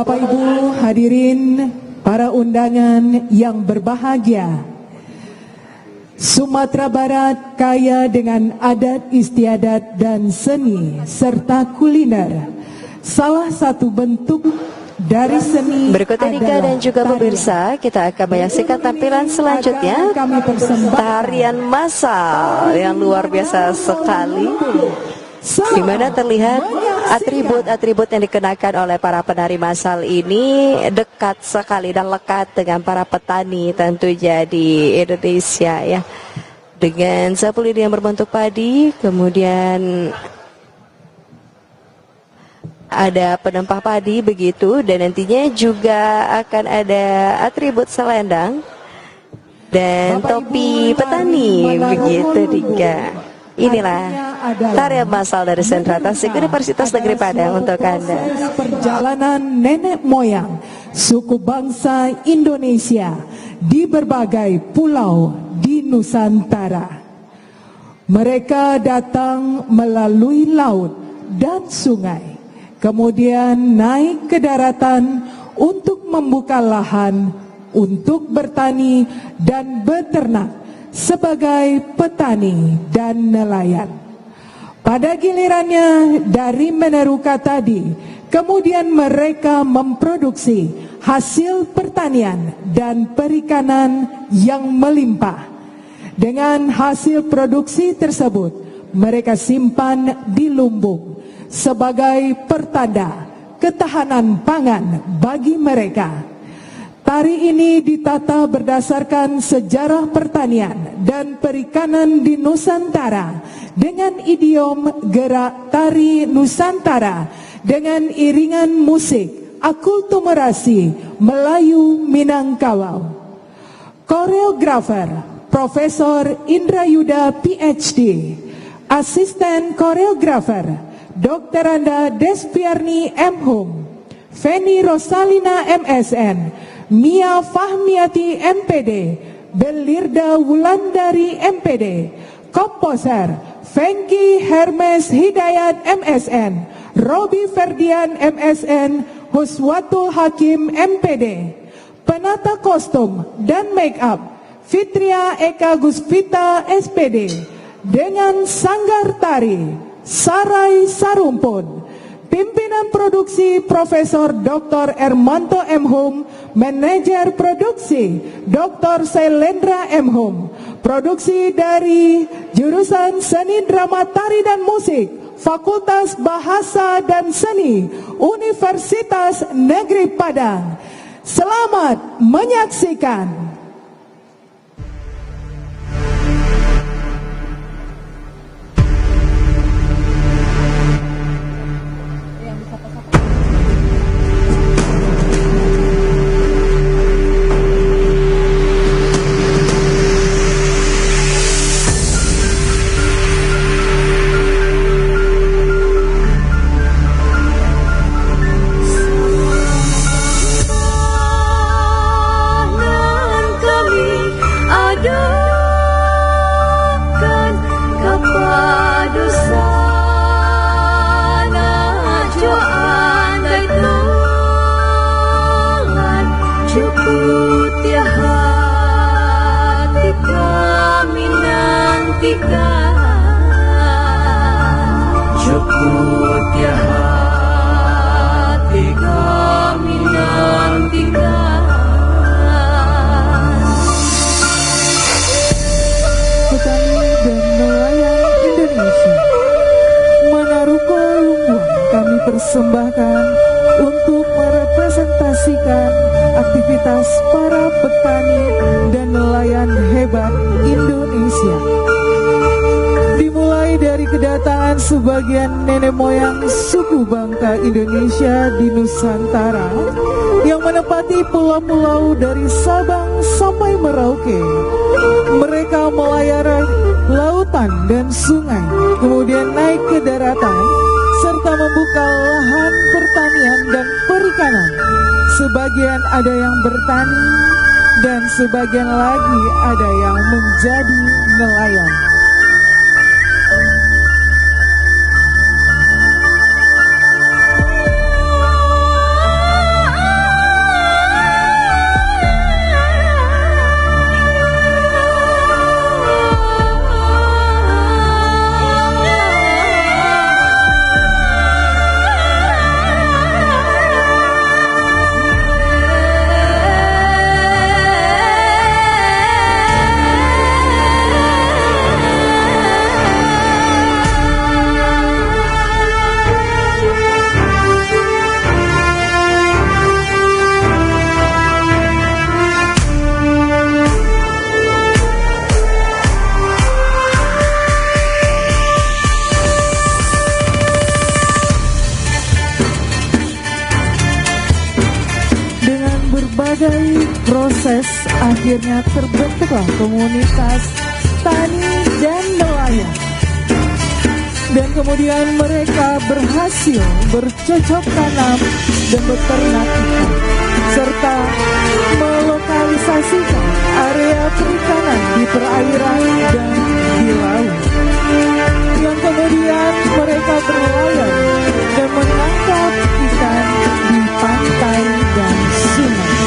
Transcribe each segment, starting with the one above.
Bapak Ibu hadirin para undangan yang berbahagia, Sumatera Barat kaya dengan adat istiadat dan seni serta kuliner. Salah satu bentuk dari seni berikut ini dan juga pemirsa, kita akan menyaksikan tampilan selanjutnya, tarian massal yang luar biasa sekali, di mana terlihat atribut-atribut yang dikenakan oleh para penari massal ini dekat sekali dan lekat dengan para petani tentunya di Indonesia ya, dengan sapu lidi yang berbentuk padi, kemudian ada penempah padi begitu, dan nantinya juga akan ada atribut selendang dan topi petani begitu Dika. Inilah tarian massal dari Sentra Tasik Universitas Negeri Padang untuk Anda. Perjalanan nenek moyang suku bangsa Indonesia di berbagai pulau di Nusantara. Mereka datang melalui laut dan sungai, kemudian naik ke daratan untuk membuka lahan untuk bertani dan beternak sebagai petani dan nelayan. Pada gilirannya dari meneruka tadi, kemudian mereka memproduksi hasil pertanian dan perikanan yang melimpah. Dengan hasil produksi tersebut, mereka simpan di lumbung sebagai pertanda ketahanan pangan bagi mereka. Tari ini ditata berdasarkan sejarah pertanian dan perikanan di Nusantara dengan idiom gerak tari Nusantara dengan iringan musik akulturasi Melayu Minangkabau. Koreografer Profesor Indrayuda PhD, asisten koreografer Dr. Anda Despiarni M.Hum, Feni Rosalina MSN, Mia Fahmiati MPD, Belirda Wulandari MPD, Komposer Fengki Hermes Hidayat MSN, Robi Ferdian MSN, Huswatul Hakim MPD. Penata kostum dan make up Fitria Eka Guspita SPD, dengan sanggar tari Sarai Sarumpun. Pimpinan produksi Profesor Dr. Ermanto M. Hum, manajer produksi Dr. Sailendra M. Hum, produksi dari jurusan Seni Drama Tari dan Musik, Fakultas Bahasa dan Seni, Universitas Negeri Padang. Selamat menyaksikan. Persembahkan untuk merepresentasikan aktivitas para petani dan nelayan hebat Indonesia. Dimulai dari kedatangan sebagian nenek moyang suku bangka Indonesia di Nusantara yang menempati pulau-pulau dari Sabang sampai Merauke. Mereka melayari lautan dan sungai, kemudian naik ke daratan serta membuka lahan pertanian dan perikanan. Sebagian ada yang bertani dan sebagian lagi ada yang menjadi nelayan. berbagai proses akhirnya terbentuklah komunitas tani dan nelayan. Dan kemudian mereka berhasil bercocok tanam dan beternak ikan, serta melokalisasikan area perikanan di perairan dan di laut. Yang kemudian mereka berlayar dan menangkap ikan di pantai dan sungai.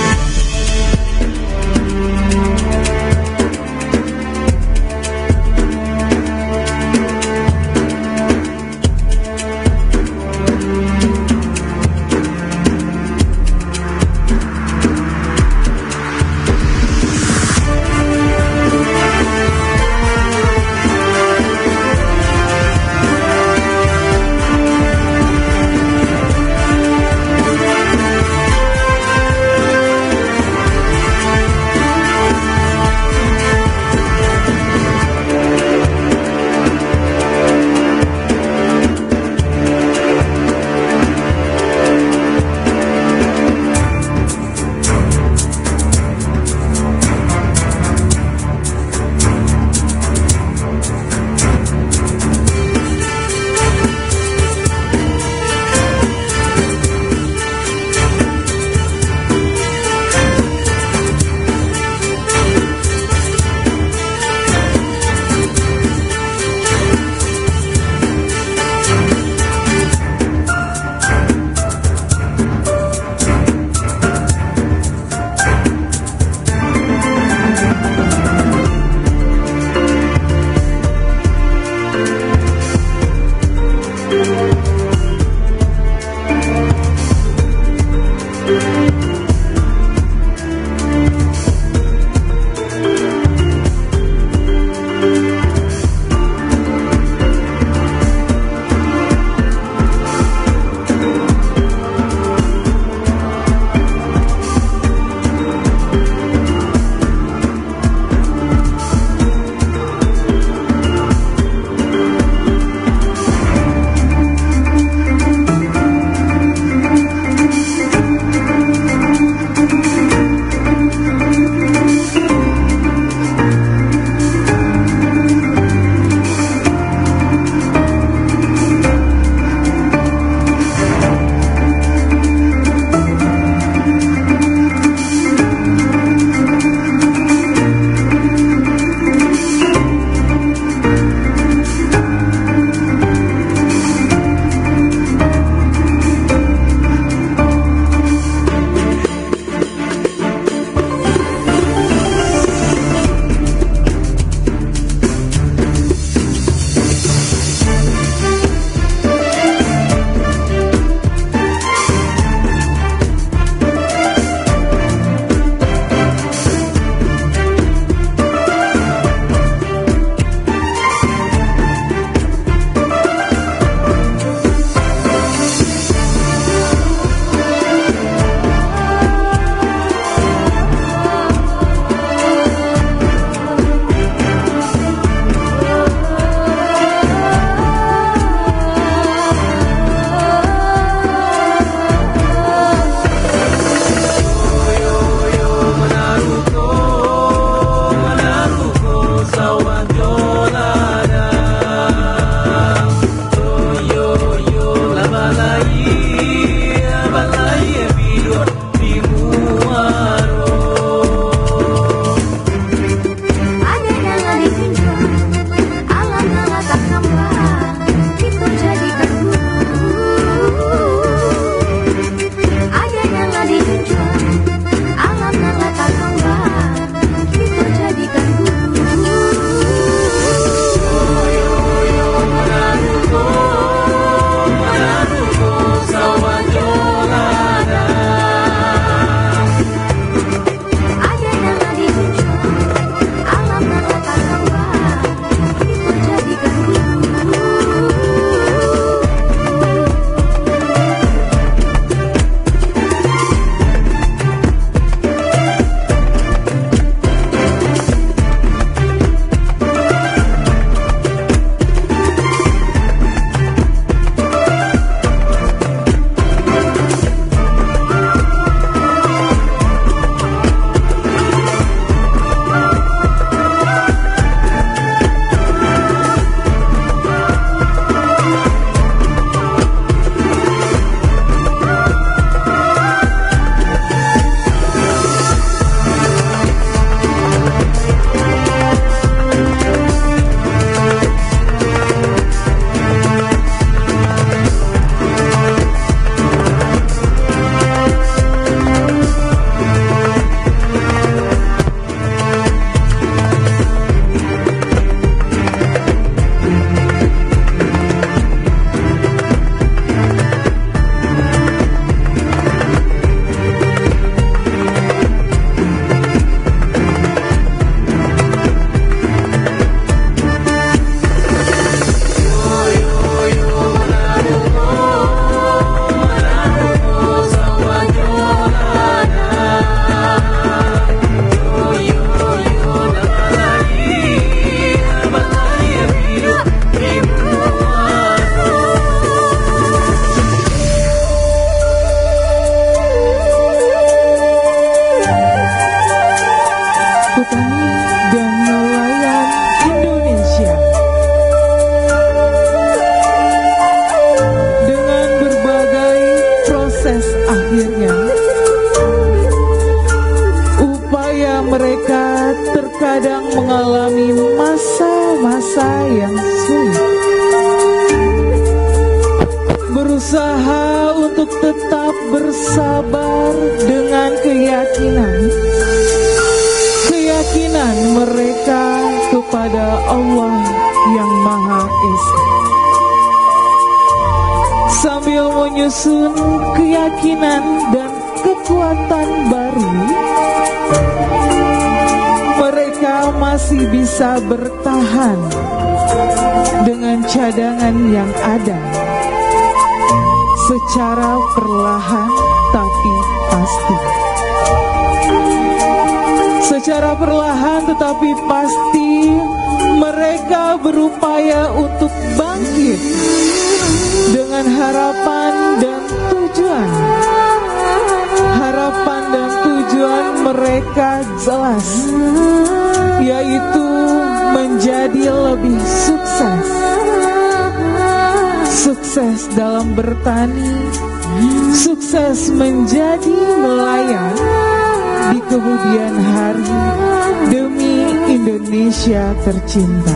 sukses akhirnya. Upaya mereka terkadang mengalami masa-masa yang sulit. Berusaha untuk tetap bersabar dengan keyakinan mereka kepada Allah yang Maha Esa. Sambil menyusun keyakinan dan kekuatan baru, mereka masih bisa bertahan dengan cadangan yang ada, secara perlahan tapi pasti. Secara perlahan tetapi pasti, mereka berupaya untuk bangkit dengan harapan dan tujuan. Harapan dan tujuan mereka jelas, yaitu menjadi lebih sukses. Sukses dalam bertani, sukses menjadi nelayan di kemudian hari demi Indonesia tercinta.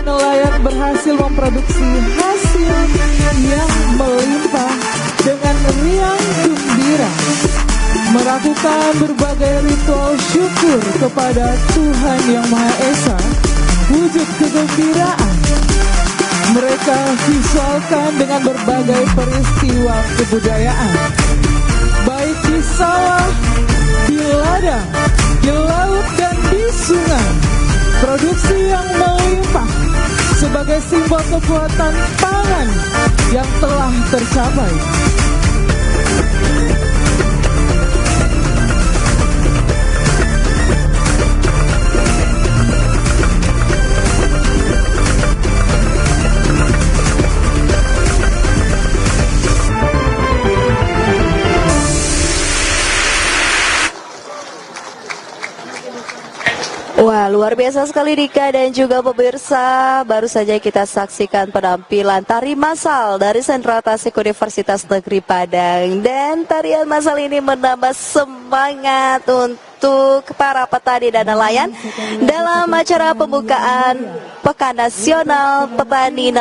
para nelayan berhasil memproduksi hasil yang melimpah dengan riang gembira, melakukan berbagai ritual syukur kepada Tuhan Yang Maha Esa. Wujud kegembiraan mereka visualkan dengan berbagai peristiwa kebudayaan, baik di sawah, di ladang, di laut, dan di sungai. Produksi yang melimpah sebagai simbol kekuatan pangan yang telah tercapai. Wah, luar biasa sekali Dika dan juga pemirsa. Baru saja kita saksikan penampilan tari massal dari Sentra Tasik Universitas Negeri Padang. Dan tarian massal ini menambah semangat untuk para petani dan nelayan dalam acara pembukaan Pekan Nasional Petani Nelayan